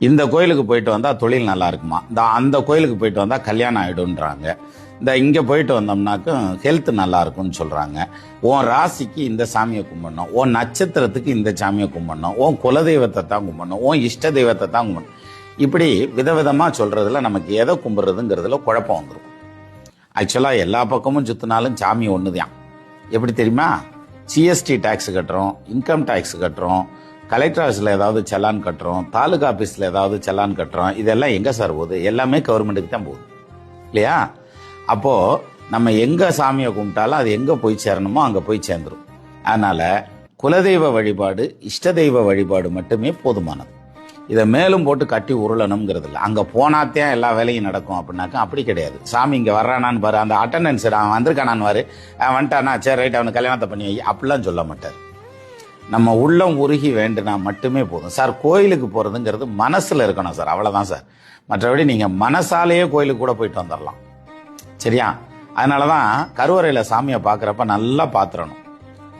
இந்த கோயிலுக்கு போயிட்டு வந்தால் தொழில் நல்லா இருக்குமா, அந்த கோயிலுக்கு போயிட்டு வந்தால் கல்யாணம் ஆகிடும்ன்றாங்க, இங்கே போயிட்டு வந்தோம்னாக்கும் ஹெல்த் நல்லா இருக்கும்னு சொல்கிறாங்க. உன் ராசிக்கு இந்த சாமியை கும்பிடணும், உன் நட்சத்திரத்துக்கு இந்த சாமியை கும்பிடணும், உன் குலதெய்வத்தை தான் கும்பிடணும், உன் இஷ்ட தெய்வத்தை தான் கும்பிடணும். இப்படி விதவிதமாக சொல்கிறதுல நமக்கு எதை கும்பிட்றதுங்கிறதுல குழப்பம் வந்துடும். ஆக்சுவலாக எல்லா பக்கமும் சுற்றினாலும் சாமி ஒன்று தான். எப்படி தெரியுமா? ஜிஎஸ்டி டேக்ஸ் கட்டுறோம், இன்கம் டேக்ஸ் கட்டுறோம், கலெக்டர் ஆஃபீஸில் ஏதாவது செலான் கட்டுறோம், தாலுகா ஆஃபீஸில் ஏதாவது செலான் கட்டுறோம். இதெல்லாம் எங்கே சார் போகுது? எல்லாமே கவர்மெண்ட்டுக்கு தான் போகுது இல்லையா? அப்போது நம்ம எங்கே சாமியை கும்பிட்டாலும் அது எங்கே போய் சேரணுமோ அங்கே போய் சேர்ந்துடும். அதனால் குலதெய்வ வழிபாடு, இஷ்ட தெய்வ வழிபாடு மட்டுமே போதுமானது. இதை மேலும் போட்டு கட்டி உருளணுங்கிறது இல்லை. அங்கே போனாத்தான் எல்லா வேலையும் நடக்கும் அப்படின்னாக்கா அப்படி கிடையாது. சாமி இங்கே வர்றானான்னு பாரு, அந்த அட்டண்டன்ஸ் அவன் வந்திருக்கானான்னு பாரு, வந்துட்டானா சரி ரைட் அவனுக்கு கல்யாணத்தை பண்ணி வை அப்படிலாம் சொல்ல மாட்டார். நம்ம உள்ளம் உருகி வேண்டுனா மட்டுமே போதும் சார். கோயிலுக்கு போகிறதுங்கிறது மனசில் இருக்கணும் சார், அவ்வளோதான் சார். மற்றபடி நீங்கள் மனசாலேயே கோயிலுக்கு கூட போயிட்டு வந்துடலாம், சரியா? அதனால தான் கருவறையில் சாமியை பார்க்குறப்ப நல்லா பார்த்துடணும்.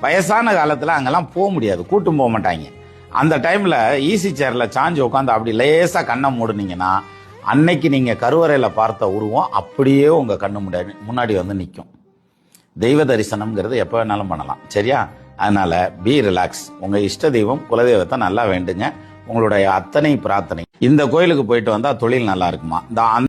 வயசான காலத்தில் அங்கெல்லாம் போக முடியாது, கூட்டும் போக மாட்டாங்க. அந்த டைமில் ஈஸி சேரில் சாஞ்சு உட்காந்து அப்படி லேசாக கண்ணை மூடுனீங்கன்னா அன்னைக்கு நீங்கள் கருவறையில் பார்த்த உருவம் அப்படியே உங்கள் கண்ணு முன்னாடி வந்து நிற்கும். தெய்வ தரிசனம்ங்கிறது எப்போ வேணாலும் பண்ணலாம், சரியா? அதனால பி ரிலாக்ஸ். உங்கள் இஷ்ட தெய்வம் குலதெய்வத்தை நல்லா வேண்டுங்க. உங்களுடைய அத்தனை பிரார்த்தனை. இந்த கோயிலுக்கு போயிட்டு வந்தால் தொழில் நல்லா இருக்குமா,